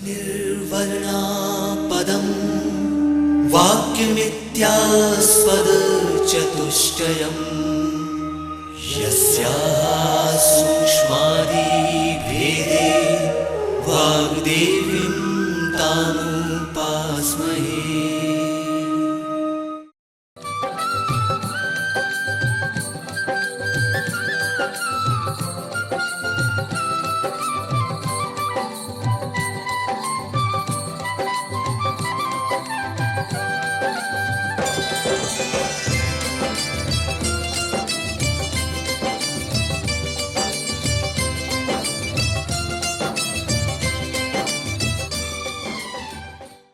निर्वर्णा पदं वाक्यमित्यास्पदचतुष्टयम् यस्याः सूक्ष्मादिभेदे वाग्देवीं तामुपास्महे।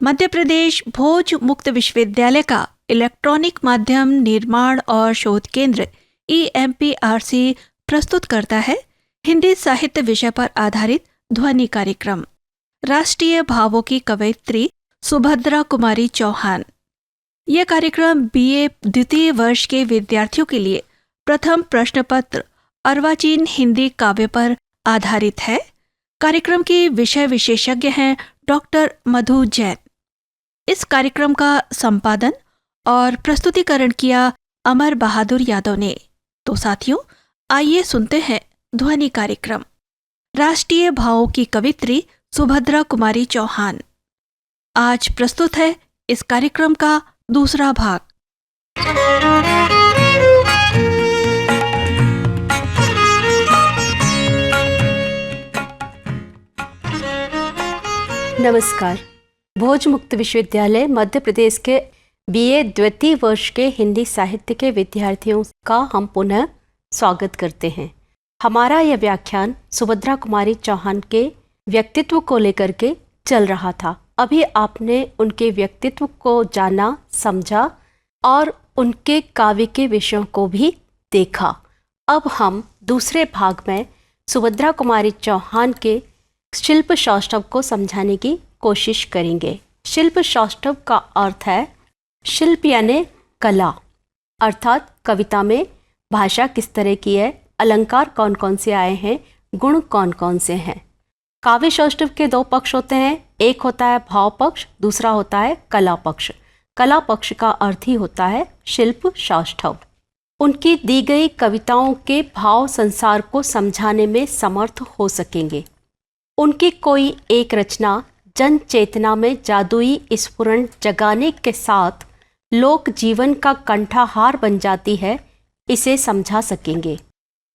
मध्य प्रदेश भोज मुक्त विश्वविद्यालय का इलेक्ट्रॉनिक माध्यम निर्माण और शोध केंद्र EMPRC प्रस्तुत करता है हिंदी साहित्य विषय पर आधारित ध्वनि कार्यक्रम। राष्ट्रीय भावों की कवयित्री सुभद्रा कुमारी चौहान। यह कार्यक्रम BA द्वितीय वर्ष के विद्यार्थियों के लिए प्रथम प्रश्न पत्र अर्वाचीन हिंदी काव्य पर आधारित है। कार्यक्रम के विषय विशेषज्ञ हैं डॉक्टर मधु जैन। इस कार्यक्रम का संपादन और प्रस्तुतिकरण किया अमर बहादुर यादव ने। तो साथियों, आइए सुनते हैं ध्वनि कार्यक्रम। राष्ट्रीय भावों की कवयित्री सुभद्रा कुमारी चौहान। आज प्रस्तुत है इस कार्यक्रम का दूसरा भाग। नमस्कार। भोज मुक्त विश्वविद्यालय मध्य प्रदेश के BA द्वितीय वर्ष के हिंदी साहित्य के विद्यार्थियों का हम पुनः स्वागत करते हैं। हमारा यह व्याख्यान सुभद्रा कुमारी चौहान के व्यक्तित्व को लेकर के चल रहा था। अभी आपने उनके व्यक्तित्व को जाना, समझा और उनके काव्य के विषयों को भी देखा। अब हम दूसरे भाग में सुभद्रा कुमारी चौहान के शिल्प सौष्ठव को समझाने की कोशिश करेंगे। शिल्प सौष्ठव का अर्थ है शिल्प यानी कला, अर्थात कविता में भाषा किस तरह की है, अलंकार कौन कौन से आए हैं, गुण कौन कौन से हैं। काव्य सौष्ठव के दो पक्ष होते हैं, एक होता है भाव पक्ष, दूसरा होता है कला पक्ष। कला पक्ष का अर्थ ही होता है शिल्प सौष्ठव। उनकी दी गई कविताओं के भाव संसार को समझाने में समर्थ हो सकेंगे। उनकी कोई एक रचना जन चेतना में जादुई स्फुरण जगाने के साथ लोक जीवन का कंठाहार बन जाती है, इसे समझा सकेंगे।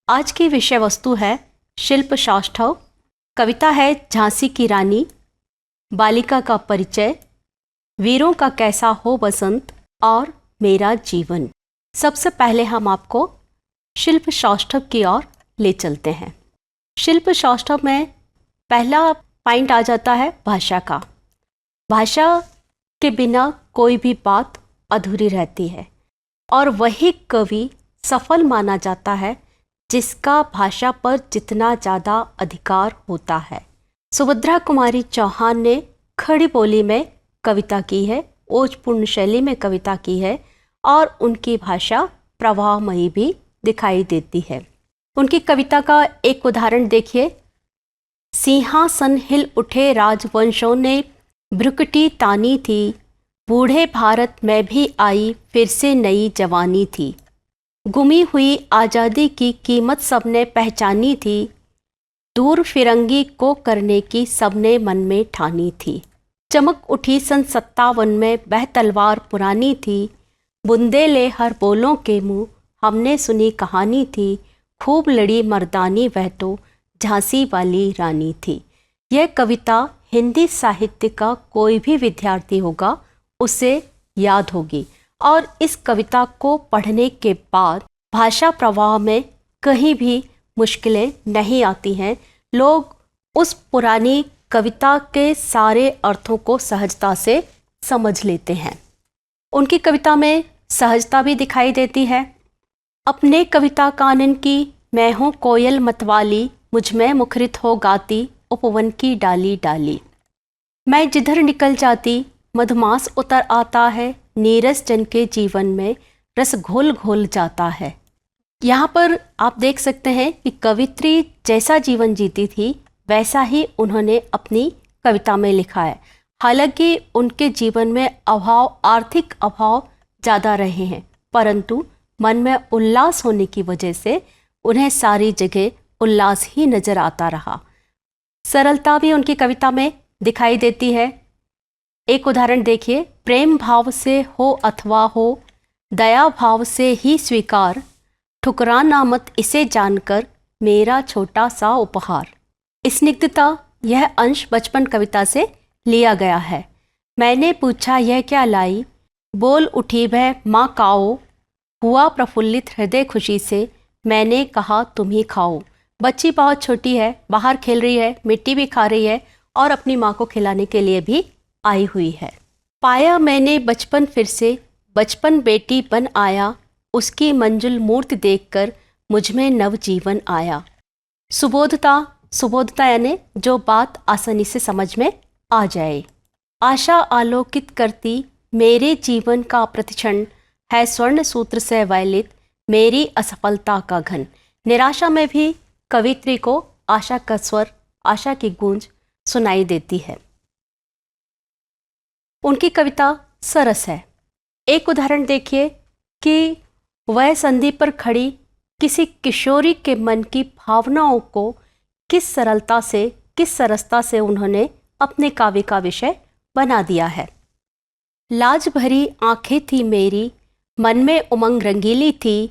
आज की विषय वस्तु है शिल्प सौष्ठव। कविता है झांसी की रानी, बालिका का परिचय, वीरों का कैसा हो बसंत और मेरा जीवन। सबसे पहले हम आपको शिल्प सौष्ठव की ओर ले चलते हैं। शिल्प सौष्ठव में पहला पॉइंट आ जाता है भाषा का। भाषा के बिना कोई भी बात अधूरी रहती है और वही कवि सफल माना जाता है जिसका भाषा पर जितना ज़्यादा अधिकार होता है। सुभद्रा कुमारी चौहान ने खड़ी बोली में कविता की है, ओजपूर्ण शैली में कविता की है और उनकी भाषा प्रवाहमयी भी दिखाई देती है। उनकी कविता का एक उदाहरण देखिए। सिंहासन हिल उठे राजवंशों ने भ्रुकुटी तानी थी, बूढ़े भारत में भी आई फिर से नई जवानी थी। गुमी हुई आज़ादी की कीमत सबने पहचानी थी, दूर फिरंगी को करने की सबने मन में ठानी थी। चमक उठी सन 57 में बह तलवार पुरानी थी, बुंदे ले हर बोलों के मुँह हमने सुनी कहानी थी, खूब लड़ी मर्दानी वह तो झांसी वाली रानी थी। यह कविता हिंदी साहित्य का कोई भी विद्यार्थी होगा उसे याद होगी और इस कविता को पढ़ने के बाद भाषा प्रवाह में कहीं भी मुश्किलें नहीं आती हैं। लोग उस पुरानी कविता के सारे अर्थों को सहजता से समझ लेते हैं। उनकी कविता में सहजता भी दिखाई देती है। अपने कविता कानन की मैं हूँ कोयल मतवाली, मुझ में मुखरित हो गाती उपवन की डाली डाली। मैं जिधर निकल जाती मधुमास उतर आता है, नीरस जन के जीवन में रस घोल घोल जाता है। यहाँ पर आप देख सकते हैं कि कवित्री जैसा जीवन जीती थी वैसा ही उन्होंने अपनी कविता में लिखा है। हालांकि उनके जीवन में आर्थिक अभाव ज़्यादा रहे हैं, परंतु मन में उल्लास होने की वजह से उन्हें सारी जगह उल्लास ही नजर आता रहा। सरलता भी उनकी कविता में दिखाई देती है। एक उदाहरण देखिए, प्रेम भाव से हो अथवा हो, दया भाव से ही स्वीकार, ठुकराना मत इसे जानकर, मेरा छोटा सा उपहार। स्निग्धता, यह अंश बचपन कविता से लिया गया है। मैंने पूछा यह क्या लाई, बोल उठी वह माँ काओ, हुआ प्रफुल्लित हृदय खुशी से, मैंने कहा तुम ही खाओ। बच्ची बहुत छोटी है, बाहर खेल रही है, मिट्टी भी खा रही है और अपनी माँ को खिलाने के लिए भी आई हुई है। पाया मैंने बचपन फिर से, बचपन बेटी बन आया, उसकी मंजुल मूर्ति देखकर मुझ में नवजीवन आया। सुबोधता यानी जो बात आसानी से समझ में आ जाए। आशा आलोकित करती मेरे जीवन का प्रतिक्षण, है स्वर्ण सूत्र से वैलित मेरी असफलता का घन। निराशा में भी कवित्री को आशा का स्वर, आशा की गूंज सुनाई देती है। उनकी कविता सरस है। एक उदाहरण देखिए कि वह संधि पर खड़ी किसी किशोरी के मन की भावनाओं को किस सरलता से, किस सरसता से उन्होंने अपने काव्य का विषय बना दिया है। लाज भरी आंखें थी मेरी, मन में उमंग रंगीली थी,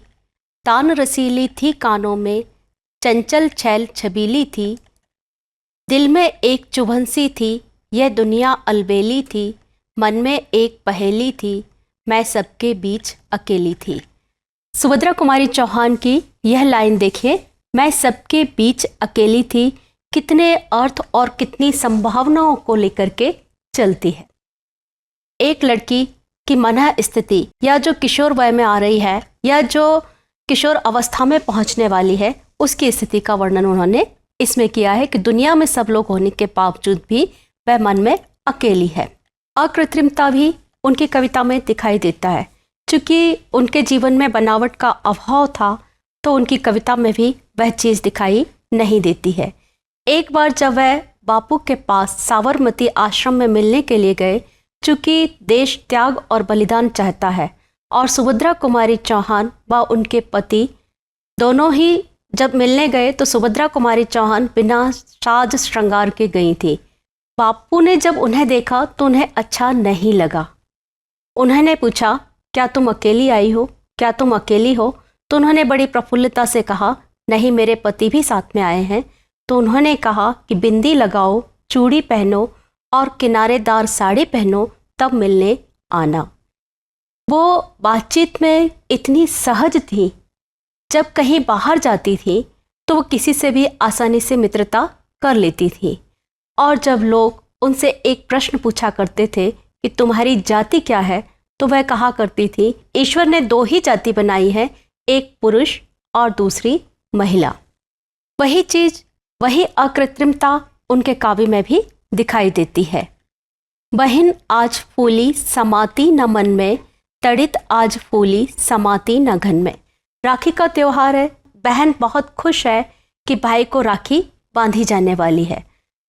तान रसीली थी कानों में, चंचल छैल छबीली थी, दिल में एक चुभन सी थी, यह दुनिया अलबेली थी, मन में एक पहेली थी, मैं सबके बीच अकेली थी। सुभद्रा कुमारी चौहान की यह लाइन देखिए, मैं सबके बीच अकेली थी, कितने अर्थ और कितनी संभावनाओं को लेकर के चलती है। एक लड़की की मन स्थिति या जो किशोर वय में आ रही है या जो किशोर अवस्था में पहुंचने वाली है, उसकी स्थिति का वर्णन उन्होंने इसमें किया है कि दुनिया में सब लोग होने के बावजूद भी वह मन में अकेली है। अकृत्रिमता भी उनकी कविता में दिखाई देता है। चूंकि उनके जीवन में बनावट का अभाव था, तो उनकी कविता में भी वह चीज़ दिखाई नहीं देती है। एक बार जब वह बापू के पास साबरमती आश्रम में मिलने के लिए गए, चूंकि देश त्याग और बलिदान चाहता है, और सुभद्रा कुमारी चौहान व उनके पति दोनों ही जब मिलने गए तो सुभद्रा कुमारी चौहान बिना साज श्रृंगार के गई थी। बापू ने जब उन्हें देखा तो उन्हें अच्छा नहीं लगा। उन्होंने पूछा, क्या तुम अकेली आई हो, क्या तुम अकेली हो? तो उन्होंने बड़ी प्रफुल्लता से कहा, नहीं, मेरे पति भी साथ में आए हैं। तो उन्होंने कहा कि बिंदी लगाओ, चूड़ी पहनो और किनारेदार साड़ी पहनो, तब मिलने आना। वो बातचीत में इतनी सहज थी, जब कहीं बाहर जाती थी तो वो किसी से भी आसानी से मित्रता कर लेती थी। और जब लोग उनसे एक प्रश्न पूछा करते थे कि तुम्हारी जाति क्या है, तो वह कहा करती थी, ईश्वर ने दो ही जाति बनाई है, एक पुरुष और दूसरी महिला। वही चीज, वही अकृत्रिमता उनके काव्य में भी दिखाई देती है। बहन आज फूली समाती न मन में, तड़ित आज फूली समाती न घन में। राखी का त्योहार है। बहन बहुत खुश है कि भाई को राखी बांधी जाने वाली है।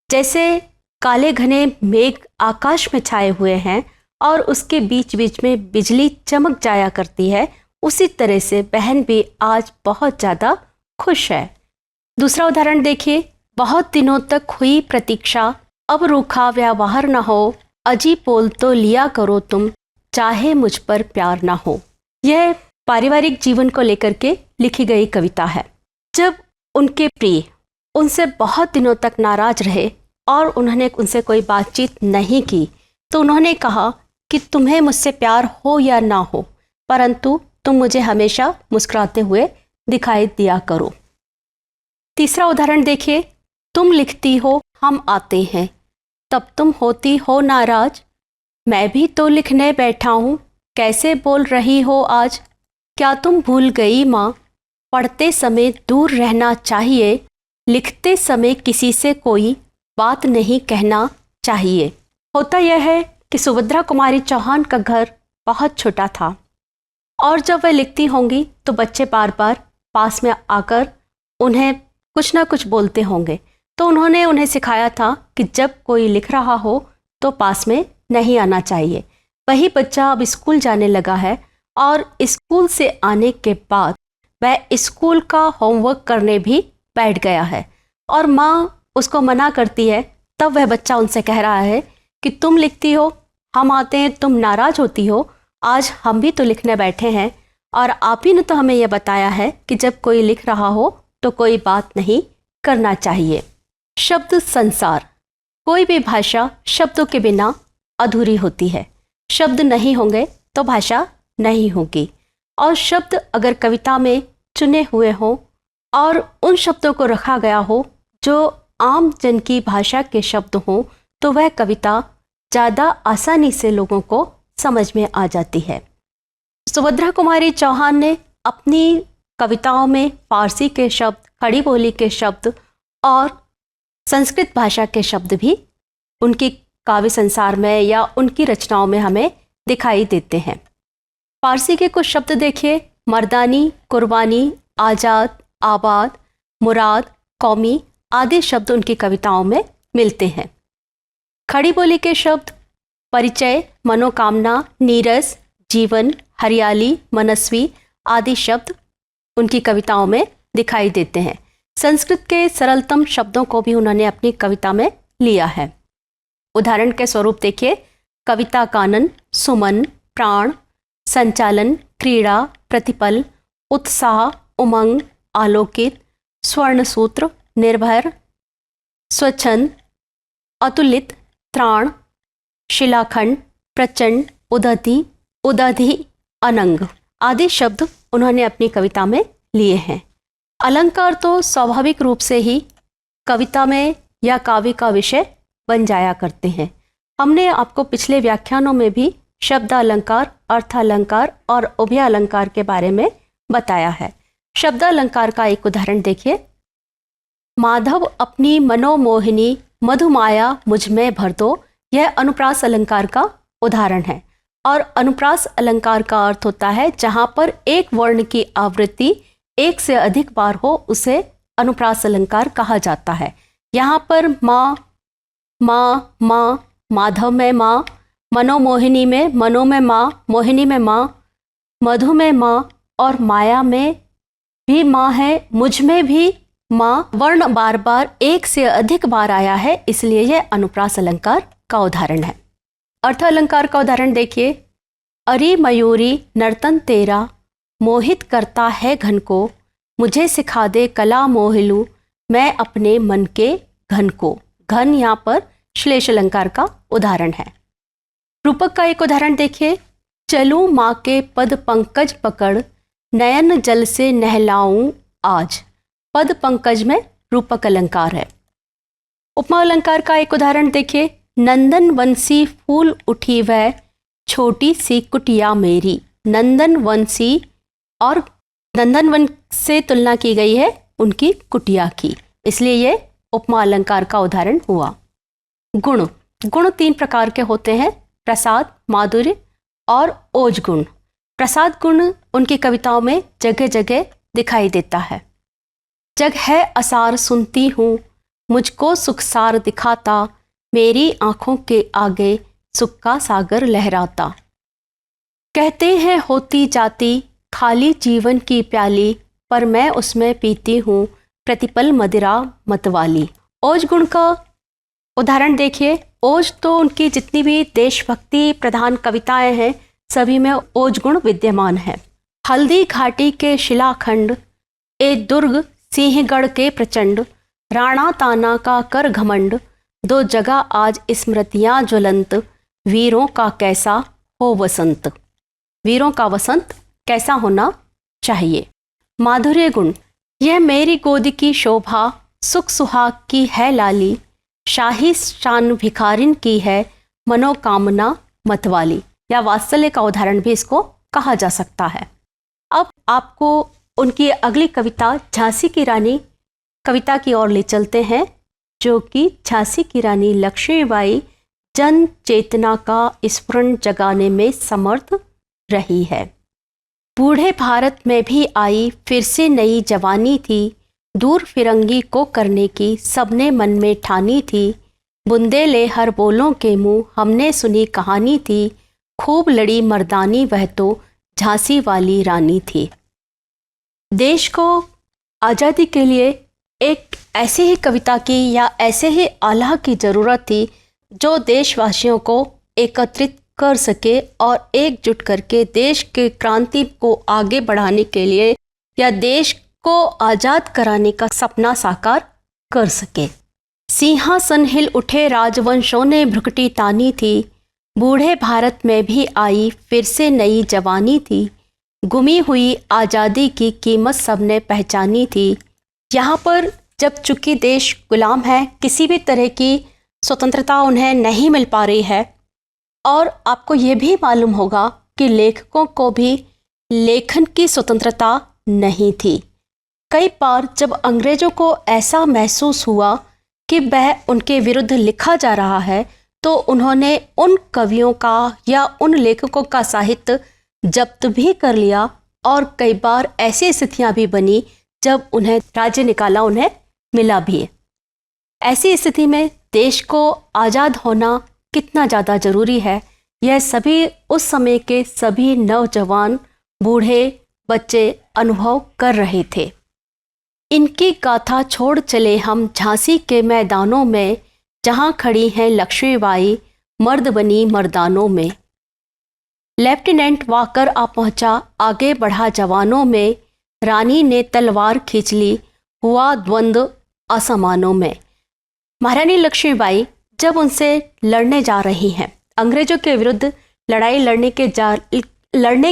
जैसे काले घने मेघ आकाश में छाए हुए हैं और उसके बीच बीच में बिजली चमक जाया करती है, उसी तरह से बहन भी आज बहुत ज़्यादा खुश है। दूसरा उदाहरण देखिए, बहुत दिनों तक हुई प्रतीक्षा, अब रूखा व्यवहार न हो, अजी पोल तो लिया करो तुम, चाहे मुझ पर प्यार ना हो। यह पारिवारिक जीवन को लेकर के लिखी गई कविता है। जब उनके प्रिय उनसे बहुत दिनों तक नाराज रहे और उन्होंने उनसे कोई बातचीत नहीं की, तो उन्होंने कहा कि तुम्हें मुझसे प्यार हो या ना हो, परंतु तुम मुझे हमेशा मुस्कुराते हुए दिखाई दिया करो। तीसरा उदाहरण देखिए, तुम लिखती हो हम आते हैं, तब तुम होती हो नाराज, मैं भी तो लिखने बैठा हूँ, कैसे बोल रही हो आज। क्या तुम भूल गई माँ, पढ़ते समय दूर रहना चाहिए, लिखते समय किसी से कोई बात नहीं कहना चाहिए। होता यह है कि सुभद्रा कुमारी चौहान का घर बहुत छोटा था और जब वह लिखती होंगी तो बच्चे बार बार पास में आकर उन्हें कुछ ना कुछ बोलते होंगे। तो उन्होंने उन्हें सिखाया था कि जब कोई लिख रहा हो तो पास में नहीं आना चाहिए। वही बच्चा अब स्कूल जाने लगा है और स्कूल से आने के बाद वह स्कूल का होमवर्क करने भी बैठ गया है और माँ उसको मना करती है। तब वह बच्चा उनसे कह रहा है कि तुम लिखती हो, हम आते हैं, तुम नाराज होती हो, आज हम भी तो लिखने बैठे हैं और आप ही ने तो हमें यह बताया है कि जब कोई लिख रहा हो तो कोई बात नहीं करना चाहिए। शब्द संसार। कोई भी भाषा शब्दों के बिना अधूरी होती है। शब्द नहीं होंगे तो भाषा नहीं होगी, और शब्द अगर कविता में चुने हुए हों और उन शब्दों को रखा गया हो जो आम जन की भाषा के शब्द हों तो वह कविता ज़्यादा आसानी से लोगों को समझ में आ जाती है। सुभद्रा कुमारी चौहान ने अपनी कविताओं में फारसी के शब्द, खड़ी बोली के शब्द और संस्कृत भाषा के शब्द भी उनकी काव्य संसार में या उनकी रचनाओं में हमें दिखाई देते हैं। फारसी के कुछ शब्द देखिए, मर्दानी, कुर्बानी, आज़ाद, आबाद, मुराद, कौमी आदि शब्द उनकी कविताओं में मिलते हैं। खड़ी बोली के शब्द परिचय, मनोकामना, नीरस, जीवन, हरियाली, मनस्वी आदि शब्द उनकी कविताओं में दिखाई देते हैं। संस्कृत के सरलतम शब्दों को भी उन्होंने अपनी कविता में लिया है। उदाहरण के स्वरूप देखिए, कविता कानन, सुमन, प्राण, संचालन, क्रीड़ा, प्रतिपल, उत्साह, उमंग, आलोकित, स्वर्णसूत्र, निर्भर, स्वच्छंद, अतुलित, त्राण, शिलाखंड, प्रचंड, उदधि, उदधि, अनंग आदि शब्द उन्होंने अपनी कविता में लिए हैं। अलंकार तो स्वाभाविक रूप से ही कविता में या काव्य का विषय बन जाया करते हैं। हमने आपको पिछले व्याख्यानों में भी शब्द अलंकार, अर्थ अलंकार और उभय अलंकार के बारे में बताया है। शब्द अलंकार का एक उदाहरण देखिए, माधव अपनी मनोमोहिनी मधुमाया मुझ में भर दो, यह अनुप्रास अलंकार का उदाहरण है। और अनुप्रास अलंकार का अर्थ होता है जहाँ पर एक वर्ण की आवृत्ति एक से अधिक बार हो उसे अनुप्रास अलंकार कहा जाता है। यहाँ पर माँ, माँ, माँ, माधव में माँ, मनोमोहिनी में, मनो में माँ, मोहिनी में माँ, मधु में माँ और माया में भी माँ है, मुझ में भी माँ, वर्ण बार बार एक से अधिक बार आया है, इसलिए यह अनुप्रास अलंकार का उदाहरण है। अर्थ अलंकार का उदाहरण देखिए, अरे मयूरी नर्तन तेरा मोहित करता है घन को, मुझे सिखा दे कला मोहिलू मैं अपने मन के घन को। घन यहाँ पर श्लेष अलंकार का उदाहरण है। रूपक का एक उदाहरण देखिए, चलूं माँ के पद पंकज पकड़, नयन जल से नहलाऊं आज। पद पंकज में रूपक अलंकार है। उपमा अलंकार का एक उदाहरण देखिए, नंदन वंशी फूल उठी वह छोटी सी कुटिया मेरी। नंदन वंशी और नंदन वन से तुलना की गई है उनकी कुटिया की, इसलिए ये उपमा अलंकार का उदाहरण हुआ। गुण। गुण तीन प्रकार के होते हैं, प्रसाद, माधुर्य और ओज गुण। प्रसाद गुण उनकी कविताओं में जगह जगह दिखाई देता है। जग है असार सुनती हूँ, मुझको सुखसार दिखाता, मेरी आँखों के आगे सुख का सागर लहराता। कहते हैं होती जाती खाली जीवन की प्याली, पर मैं उसमें पीती हूँ प्रतिपल मदिरा मतवाली। ओज गुण का उदाहरण देखिए, ओज तो उनकी जितनी भी देशभक्ति प्रधान कविताएं हैं सभी में ओज गुण विद्यमान है। हल्दी घाटी के शिलाखंड, ए दुर्ग सिंहगढ़ के प्रचंड, राणा ताना का कर घमंड, दो जगह आज स्मृतियाँ ज्वलंत, वीरों का कैसा हो वसंत। वीरों का वसंत कैसा होना चाहिए। माधुर्य गुण। यह मेरी गोद की शोभा सुख सुहाग की है लाली, शाही शान भिखारिन की है मनोकामना मतवाली। या वात्सल्य का उदाहरण भी इसको कहा जा सकता है। अब आपको उनकी अगली कविता झांसी की रानी कविता की ओर ले चलते हैं, जो कि झांसी की रानी लक्ष्मीबाई जन चेतना का स्फुरण जगाने में समर्थ रही है। बूढ़े भारत में भी आई फिर से नई जवानी थी, दूर फिरंगी को करने की सबने मन में ठानी थी। बुंदेले हर बोलों के मुंह हमने सुनी कहानी थी। खूब लड़ी मर्दानी वह तो झांसी वाली रानी थी। देश को आज़ादी के लिए एक ऐसी ही कविता की या ऐसे ही आल्हा की ज़रूरत थी जो देशवासियों को एकत्रित कर सके और एकजुट करके देश के क्रांति को आगे बढ़ाने के लिए या देश को आज़ाद कराने का सपना साकार कर सके। सिंहासन हिल उठे राजवंशों ने भ्रुकुटी तानी थी। बूढ़े भारत में भी आई फिर से नई जवानी थी। गुमी हुई आज़ादी की कीमत सबने पहचानी थी। यहाँ पर जब चूँकि देश गुलाम है, किसी भी तरह की स्वतंत्रता उन्हें नहीं मिल पा रही है, और आपको ये भी मालूम होगा कि लेखकों को भी लेखन की स्वतंत्रता नहीं थी। कई बार जब अंग्रेज़ों को ऐसा महसूस हुआ कि वह उनके विरुद्ध लिखा जा रहा है, तो उन्होंने उन कवियों का या उन लेखकों का साहित्य जब्त भी कर लिया, और कई बार ऐसी स्थितियां भी बनी जब उन्हें राज्य निकाला उन्हें मिला भी। ऐसी स्थिति में देश को आज़ाद होना कितना ज़्यादा ज़रूरी है, यह सभी उस समय के सभी नौजवान, बूढ़े, बच्चे अनुभव कर रहे थे। इनकी गाथा छोड़ चले हम झांसी के मैदानों में, जहाँ खड़ी हैं लक्ष्मीबाई मर्द बनी मर्दानों में। लेफ्टिनेंट वाकर आ पहुँचा आगे बढ़ा जवानों में, रानी ने तलवार खींच ली हुआ द्वंद्व आसमानों में। महारानी लक्ष्मीबाई जब उनसे लड़ने जा रही हैं, अंग्रेजों के विरुद्ध लड़ाई लड़ने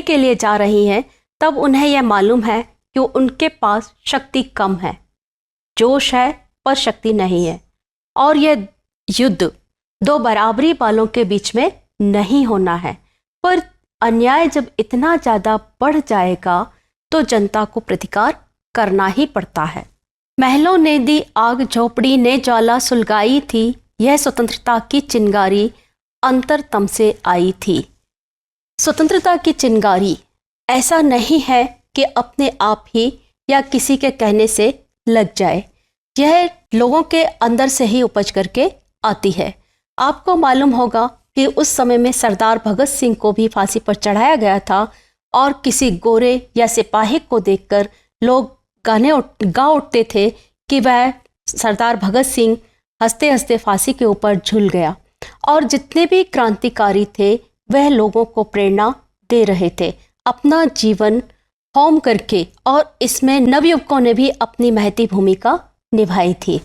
के लिए जा रही हैं, तब उन्हें यह मालूम है कि उनके पास शक्ति कम है, जोश है पर शक्ति नहीं है, और यह युद्ध दो बराबरी वालों के बीच में नहीं होना है। पर अन्याय जब इतना ज़्यादा बढ़ जाएगा तो जनता को प्रतिकार करना ही पड़ता है। महलों ने दी आग, झोपड़ी ने ज्वाला सुलगाई थी, यह स्वतंत्रता की चिंगारी अंतरतम से आई थी। स्वतंत्रता की चिंगारी ऐसा नहीं है कि अपने आप ही या किसी के कहने से लग जाए, यह लोगों के अंदर से ही उपज करके आती है। आपको मालूम होगा कि उस समय में सरदार भगत सिंह को भी फांसी पर चढ़ाया गया था, और किसी गोरे या सिपाही को देखकर लोग गा उठते थे कि वह सरदार भगत सिंह हंसते हंसते फांसी के ऊपर झूल गया। और जितने भी क्रांतिकारी थे वह लोगों को प्रेरणा दे रहे थे अपना जीवन होम करके, और इसमें नवयुवकों ने भी अपनी महती भूमिका निभाई थी।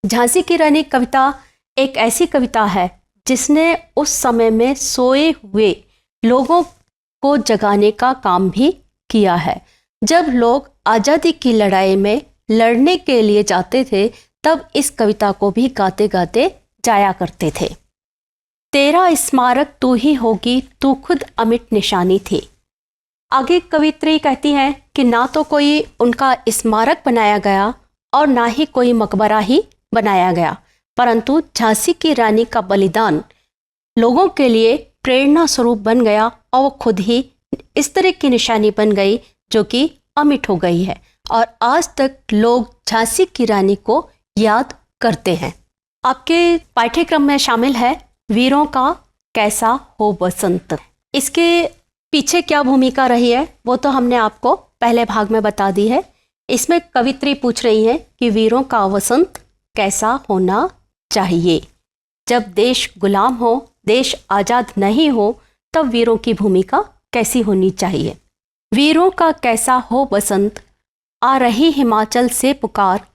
झांसी की रानी कविता एक ऐसी कविता है जिसने उस समय में सोए हुए लोगों को जगाने का काम भी किया है। जब लोग आज़ादी की लड़ाई में लड़ने के लिए जाते थे, तब इस कविता को भी गाते गाते जाया करते थे। तेरा स्मारक तू ही होगी, तू खुद अमिट निशानी थी। आगे कवित्री कहती हैं कि ना तो कोई उनका स्मारक बनाया गया और ना ही कोई मकबरा ही बनाया गया, परंतु झांसी की रानी का बलिदान लोगों के लिए प्रेरणा स्वरूप बन गया, और वो खुद ही इस तरह की निशानी बन गई जो कि अमिट हो गई है, और आज तक लोग झांसी की रानी को याद करते हैं। आपके पाठ्यक्रम में शामिल है वीरों का कैसा हो बसंत। इसके पीछे क्या भूमिका रही है वो तो हमने आपको पहले भाग में बता दी है। इसमें कवित्री पूछ रही है कि वीरों का वसंत कैसा होना चाहिए। जब देश गुलाम हो, देश आज़ाद नहीं हो, तब वीरों की भूमिका कैसी होनी चाहिए। वीरों का कैसा हो बसंत, आ रही हिमाचल से पुकार,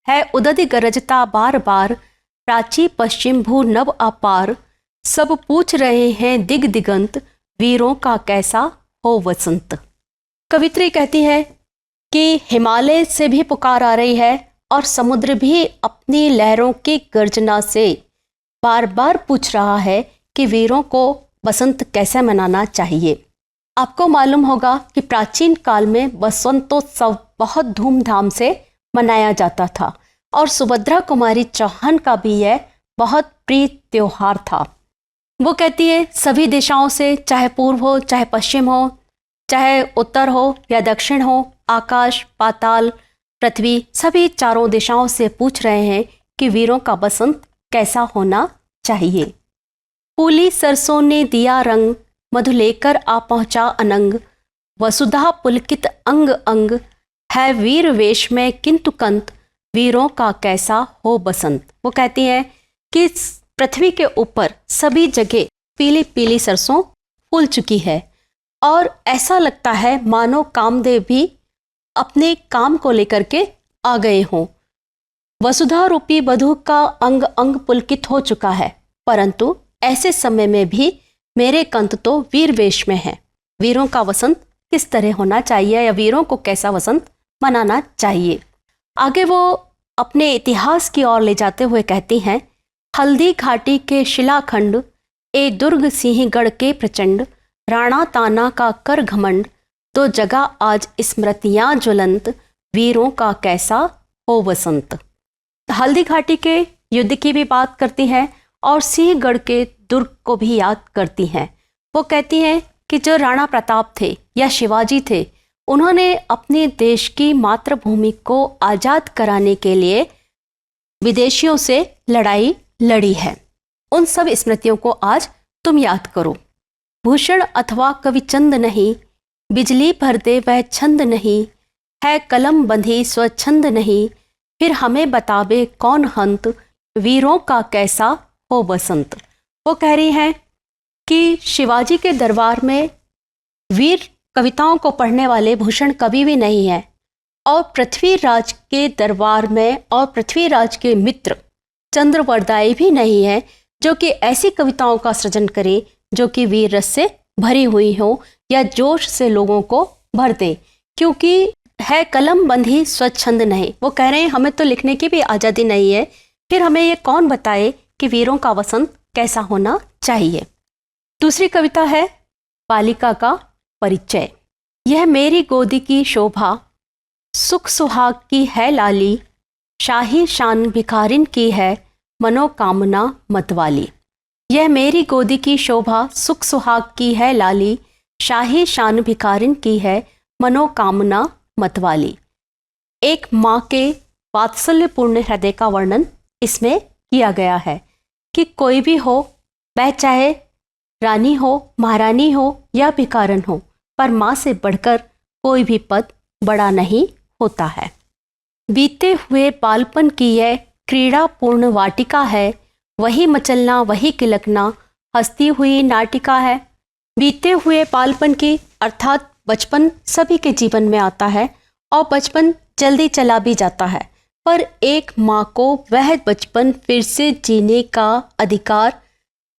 है उदधि गरजता बार बार, प्राची पश्चिम भू नभ अपार, सब पूछ रहे हैं दिग दिगंत, वीरों का कैसा हो वसंत। कवित्री कहती है कि हिमालय से भी पुकार आ रही है और समुद्र भी अपनी लहरों की गर्जना से बार बार पूछ रहा है कि वीरों को बसंत कैसे मनाना चाहिए। आपको मालूम होगा कि प्राचीन काल में बसंतोत्सव बहुत धूमधाम से मनाया जाता था, और सुभद्रा कुमारी चौहान का भी यह बहुत प्रिय त्योहार था। वो कहती है सभी दिशाओं से, चाहे पूर्व हो, चाहे पश्चिम हो, चाहे उत्तर हो या दक्षिण हो, आकाश पाताल पृथ्वी सभी चारों दिशाओं से पूछ रहे हैं कि वीरों का बसंत कैसा होना चाहिए। फूली सरसों ने दिया रंग, मधु लेकर आ पहुंचा अनंग, वसुधा पुलकित अंग अंग, है वीर वेश में किंतु कंत, वीरों का कैसा हो बसंत। वो कहती है कि पृथ्वी के ऊपर सभी जगह पीली पीली सरसों फूल चुकी है और ऐसा लगता है मानो कामदेव भी अपने काम को लेकर के आ गए हों। वसुधा रूपी वधू का अंग अंग पुलकित हो चुका है, परंतु ऐसे समय में भी मेरे कंत तो वीर वेश में है। वीरों का वसंत किस तरह होना चाहिए या वीरों को कैसा वसंत मनाना चाहिए। आगे वो अपने इतिहास की ओर ले जाते हुए कहती हैं, हल्दी घाटी के शिलाखंड, ए दुर्ग सिंहगढ़ के प्रचंड, राणा ताना का कर घमंड, तो जगह आज स्मृतियां ज्वलंत, वीरों का कैसा हो वसंत। हल्दी घाटी के युद्ध की भी बात करती हैं और सिंहगढ़ के दुर्ग को भी याद करती हैं। वो कहती हैं कि जो राणा प्रताप थे या शिवाजी थे, उन्होंने अपने देश की मातृभूमि को आज़ाद कराने के लिए विदेशियों से लड़ाई लड़ी है। उन सब स्मृतियों को आज तुम याद करो। भूषण अथवा कविचंद नहीं, बिजली भर दे वह छंद नहीं, है कलम बंधी स्वच्छंद नहीं, फिर हमें बतावे कौन हंत, वीरों का कैसा हो बसंत। वो कह रही हैं कि शिवाजी के दरबार में वीर कविताओं को पढ़ने वाले भूषण कवि भी नहीं है और पृथ्वीराज के दरबार में और पृथ्वीराज के मित्र चंद्रवरदाई भी नहीं है जो कि ऐसी कविताओं का सृजन करे जो कि वीर रस से भरी हुई हो या जोश से लोगों को भर दे, क्योंकि है कलम बंधी स्वच्छंद नहीं। वो कह रहे हैं हमें तो लिखने की भी आज़ादी नहीं है, फिर हमें ये कौन बताए कि वीरों का वसंत कैसा होना चाहिए। दूसरी कविता है बालिका का परिचय। यह मेरी गोदी की शोभा, सुख सुहाग की है लाली, शाही शान भिखारिन की है, मनोकामना मतवाली। यह मेरी गोदी की शोभा, सुख सुहाग की है लाली, शाही शान भिखारिन की है, मनोकामना मतवाली। एक माँ के वात्सल्यपूर्ण हृदय का वर्णन इसमें किया गया है कि कोई भी हो, वह चाहे रानी हो, महारानी हो या भिखारन हो, पर माँ से बढ़कर कोई भी पद बड़ा नहीं होता है। बीते हुए बालपन की यह क्रीड़ापूर्ण वाटिका है, वही मचलना वही किलकना, हंसती हुई नाटिका है। बीते हुए बालपन की अर्थात बचपन सभी के जीवन में आता है और बचपन जल्दी चला भी जाता है, पर एक माँ को वह बचपन फिर से जीने का अधिकार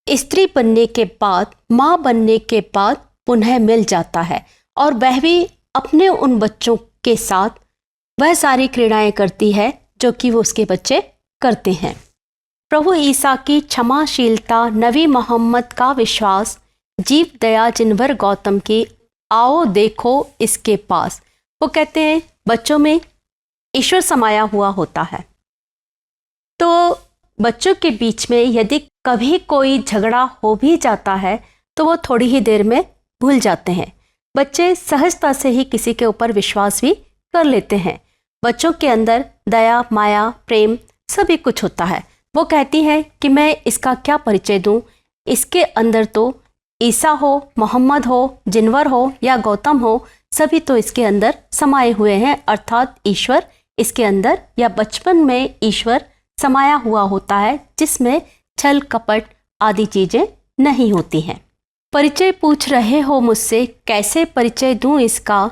स्त्री बनने के बाद, माँ बनने के बाद पुनः मिल जाता है और वह भी अपने उन बच्चों के साथ वह सारी क्रीड़ाएं करती है जो कि वो उसके बच्चे करते हैं। प्रभु ईसा की क्षमाशीलता, नबी मोहम्मद का विश्वास, जीव दया जिनवर गौतम की, आओ देखो इसके पास। वो कहते हैं बच्चों में ईश्वर समाया हुआ होता है। तो बच्चों के बीच में यदि कभी कोई झगड़ा हो भी जाता है तो वो थोड़ी ही देर में भूल जाते हैं। बच्चे सहजता से ही किसी के ऊपर विश्वास भी कर लेते हैं। बच्चों के अंदर दया, माया, प्रेम सभी कुछ होता है। वो कहती है कि मैं इसका क्या परिचय दूं, इसके अंदर तो ईसा हो, मोहम्मद हो, जिनवर हो या गौतम हो, सभी तो इसके अंदर समाये हुए हैं, अर्थात ईश्वर इसके अंदर या बचपन में ईश्वर समाया हुआ होता है जिसमें छल कपट आदि चीजें नहीं होती हैं। परिचय पूछ रहे हो मुझसे, कैसे परिचय दूं इसका,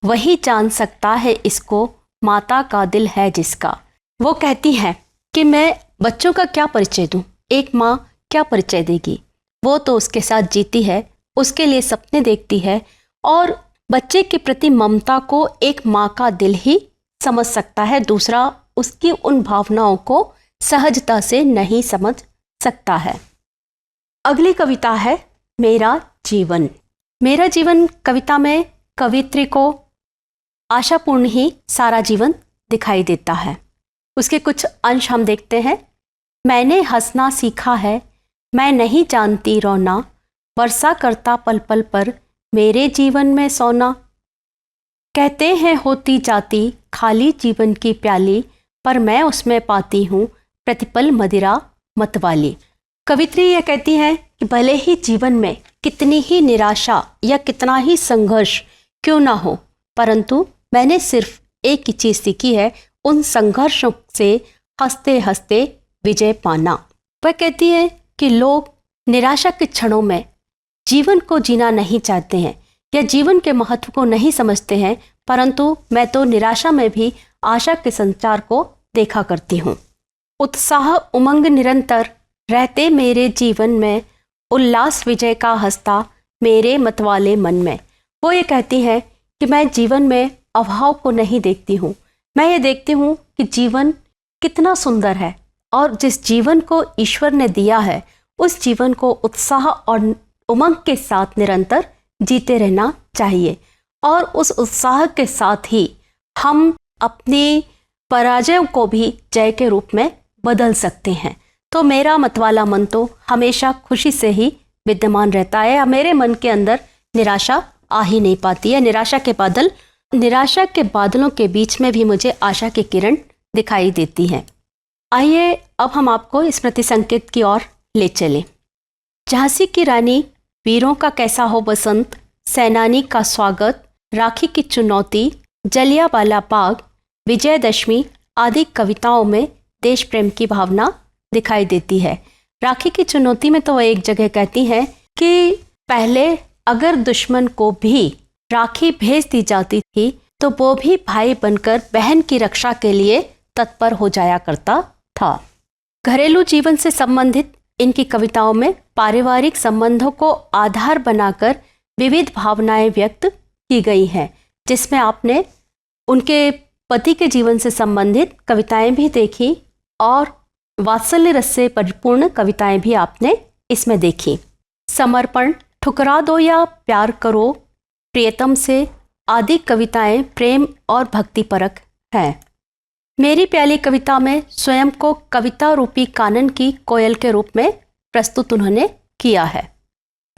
वही जान सकता है इसको, माता का दिल है जिसका। वो कहती है कि मैं बच्चों का क्या परिचय दूं, एक माँ क्या परिचय देगी। वो तो उसके साथ जीती है, उसके लिए सपने देखती है और बच्चे के प्रति ममता को एक माँ का दिल ही समझ सकता है, दूसरा उसकी उन भावनाओं को सहजता से नहीं समझ सकता है। अगली कविता है मेरा जीवन। मेरा जीवन कविता में कवित्री को आशापूर्ण ही सारा जीवन दिखाई देता है। उसके कुछ अंश हम देखते हैं। मैंने हंसना सीखा है, मैं नहीं जानती रोना, वर्षा करता पल पल पर मेरे जीवन में सोना। कहते हैं होती जाती खाली जीवन की प्याली, पर मैं उसमें पाती हूँ प्रतिपल मदिरा मतवाली। कवित्री यह कहती हैं कि भले ही जीवन में कितनी ही निराशा या कितना ही संघर्ष क्यों ना हो, परंतु मैंने सिर्फ एक ही चीज़ सीखी है, उन संघर्षों से हंसते हंसते विजय पाना। वह कहती है कि लोग निराशा के क्षणों में जीवन को जीना नहीं चाहते हैं या जीवन के महत्व को नहीं समझते हैं, परंतु मैं तो निराशा में भी आशा के संचार को देखा करती हूँ। उत्साह उमंग निरंतर रहते मेरे जीवन में, उल्लास विजय का हंसता मेरे मतवाले मन में। वो ये कहती है कि मैं जीवन में अभाव को नहीं देखती हूँ, मैं ये देखती हूँ कि जीवन कितना सुंदर है और जिस जीवन को ईश्वर ने दिया है उस जीवन को उत्साह और उमंग के साथ निरंतर जीते रहना चाहिए, और उस उत्साह के साथ ही हम अपनी पराजयों को भी जय के रूप में बदल सकते हैं। तो मेरा मतवाला मन तो हमेशा खुशी से ही विद्यमान रहता है। मेरे मन के अंदर निराशा आ ही नहीं पाती है। निराशा के बादलों के बीच में भी मुझे आशा की किरण दिखाई देती हैं। आइए अब हम आपको स्मृति संकेत की ओर ले चलें। झांसी की रानी, वीरों का कैसा हो बसंत, सेनानी का स्वागत, राखी की चुनौती, जलियांवाला बाग, विजयदशमी आदि कविताओं में देश प्रेम की भावना दिखाई देती है। राखी की चुनौती में तो वह एक जगह कहती हैं कि पहले अगर दुश्मन को भी राखी भेज दी जाती थी तो वो भी भाई बनकर बहन की रक्षा के लिए तत्पर हो जाया करता था। घरेलू जीवन से संबंधित इनकी कविताओं में पारिवारिक संबंधों को आधार बनाकर विविध भावनाएं व्यक्त की गई हैं, जिसमें आपने उनके पति के जीवन से संबंधित कविताएं भी देखी और वात्सल्य रस से परिपूर्ण कविताएं भी आपने इसमें देखी। समर्पण, ठुकरा दो या प्यार करो, प्रियतम से आदि कविताएं प्रेम और भक्तिपरक हैं। मेरी प्याली कविता में स्वयं को कविता रूपी कानन की कोयल के रूप में प्रस्तुत उन्होंने किया है।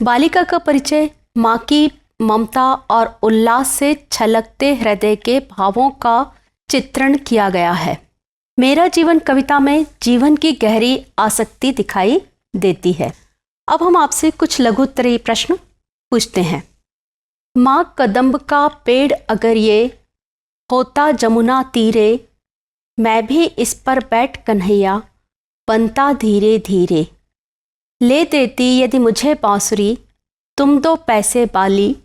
बालिका का परिचय माँ की ममता और उल्लास से छलकते हृदय के भावों का चित्रण किया गया है। मेरा जीवन कविता में जीवन की गहरी आसक्ति दिखाई देती है। अब हम आपसे कुछ लघुत्तरीय प्रश्न पूछते हैं। माँ कदम्ब का पेड़ अगर ये होता जमुना तीरे, मैं भी इस पर बैठ कन्हैया बनता धीरे धीरे। ले देती यदि मुझे बांसुरी, तुम दो पैसे बाली,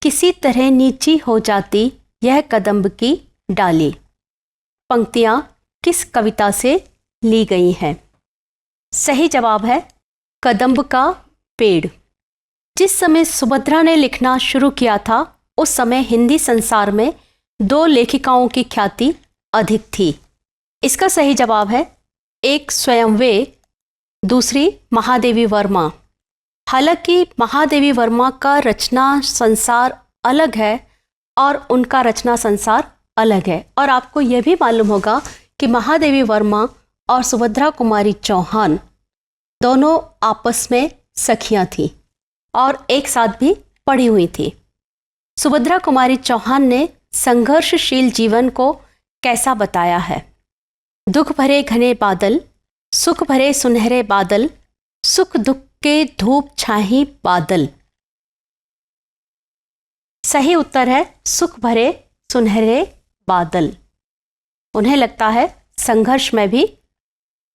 किसी तरह नीची हो जाती यह कदम्ब की डाली। पंक्तियाँ किस कविता से ली गई हैं? सही जवाब है कदम्ब का पेड़। जिस समय सुभद्रा ने लिखना शुरू किया था उस समय हिंदी संसार में दो लेखिकाओं की ख्याति अधिक थी। इसका सही जवाब है एक स्वयं वे, दूसरी महादेवी वर्मा। हालांकि महादेवी वर्मा का रचना संसार अलग है और उनका रचना संसार अलग है, और आपको यह भी मालूम होगा कि महादेवी वर्मा और सुभद्रा कुमारी चौहान दोनों आपस में सखियां थीं और एक साथ भी पढ़ी हुई थी। सुभद्रा कुमारी चौहान ने संघर्षशील जीवन को कैसा बताया है? दुख भरे घने बादल, सुख भरे सुनहरे बादल, सुख दुख के धूप छाही बादल। सही उत्तर है सुख भरे सुनहरे बादल। उन्हें लगता है संघर्ष में भी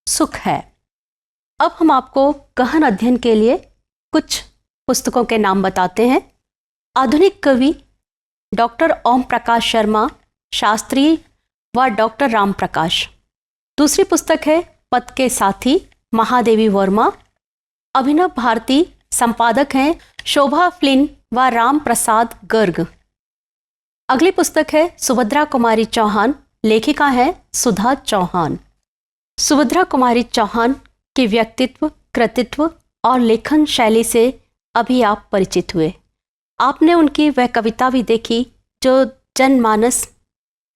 सुख है। अब हम आपको गहन अध्ययन के लिए कुछ पुस्तकों के नाम बताते हैं। आधुनिक कवि डॉक्टर ओम प्रकाश शर्मा, शास्त्री व डॉक्टर राम प्रकाश। दूसरी पुस्तक है पद के साथी, महादेवी वर्मा। अभिनव भारती संपादक हैं शोभा फ्लिन व राम प्रसाद गर्ग। अगली पुस्तक है सुभद्रा कुमारी चौहान, लेखिका है सुधा चौहान। सुभद्रा कुमारी चौहान के व्यक्तित्व, कृतित्व और लेखन शैली से अभी आप परिचित हुए। आपने उनकी वह कविता भी देखी जो जनमानस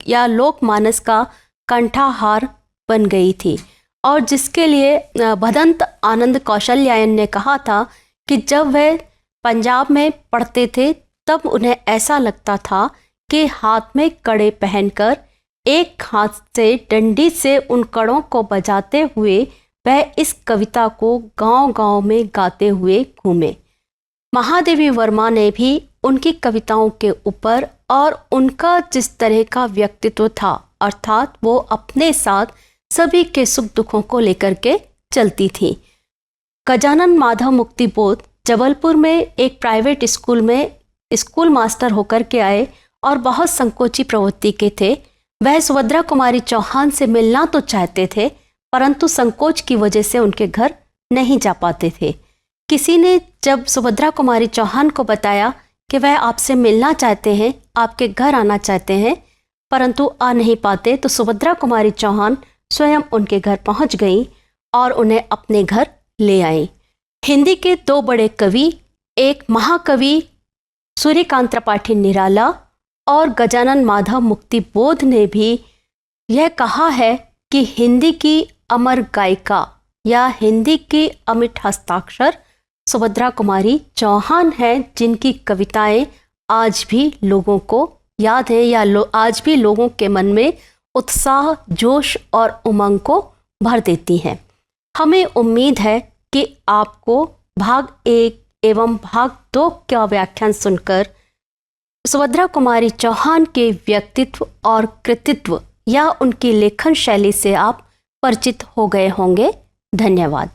या लोकमानस का कंठाहार बन गई थी और जिसके लिए भदंत आनंद कौशल्यायन ने कहा था कि जब वह पंजाब में पढ़ते थे तब उन्हें ऐसा लगता था कि हाथ में कड़े पहनकर एक हाथ से डंडी से उन कड़ों को बजाते हुए वह इस कविता को गांव-गांव में गाते हुए घूमे। महादेवी वर्मा ने भी उनकी कविताओं के ऊपर और उनका जिस तरह का व्यक्तित्व था, अर्थात वो अपने साथ सभी के सुख दुखों को लेकर के चलती थी। गजानन माधव मुक्ति बोध जबलपुर में एक प्राइवेट स्कूल में स्कूल मास्टर होकर के आए और बहुत संकोची प्रवृत्ति के थे। वह सुभद्रा कुमारी चौहान से मिलना तो चाहते थे, परंतु संकोच की वजह से उनके घर नहीं जा पाते थे। किसी ने जब सुभद्रा कुमारी चौहान को बताया कि वह आपसे मिलना चाहते हैं, आपके घर आना चाहते हैं, परंतु आ नहीं पाते, तो सुभद्रा कुमारी चौहान स्वयं उनके घर पहुंच गईं और उन्हें अपने घर ले आई। हिंदी के दो बड़े कवि, एक महाकवि सूर्यकांत त्रिपाठी निराला और गजानन माधव मुक्ति बोध ने भी यह कहा है कि हिंदी की अमर गायिका या हिंदी की अमिट हस्ताक्षर सुभद्रा कुमारी चौहान हैं, जिनकी कविताएं आज भी लोगों को याद है या आज भी लोगों के मन में उत्साह, जोश और उमंग को भर देती हैं। हमें उम्मीद है कि आपको भाग 1 एवं भाग 2 का व्याख्यान सुनकर सुभद्रा कुमारी चौहान के व्यक्तित्व और कृतित्व या उनकी लेखन शैली से आप परिचित हो गए होंगे। धन्यवाद।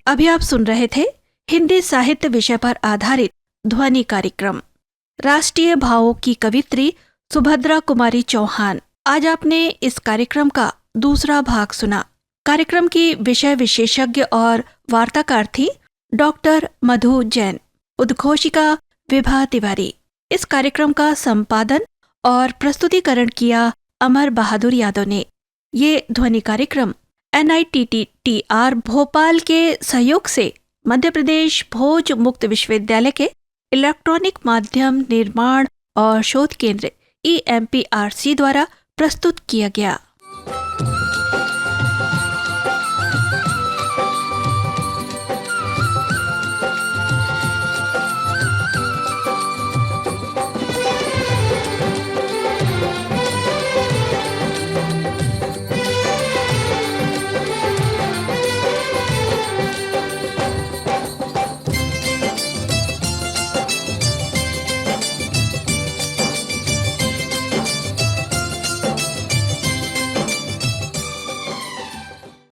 अभी आप सुन रहे थे हिंदी साहित्य विषय पर आधारित ध्वनि कार्यक्रम राष्ट्रीय भावों की कवित्री सुभद्रा कुमारी चौहान। आज आपने इस कार्यक्रम का दूसरा भाग सुना। कार्यक्रम की विषय विशेषज्ञ और वार्ताकार थी डॉक्टर मधु जैन, उद्घोषिका विभा तिवारी। इस कार्यक्रम का संपादन और प्रस्तुतिकरण किया अमर बहादुर यादव ने। ये ध्वनि कार्यक्रम NITTR भोपाल के सहयोग से मध्य प्रदेश भोज मुक्त विश्वविद्यालय के इलेक्ट्रॉनिक माध्यम निर्माण और शोध केंद्र EMPRC द्वारा प्रस्तुत किया गया।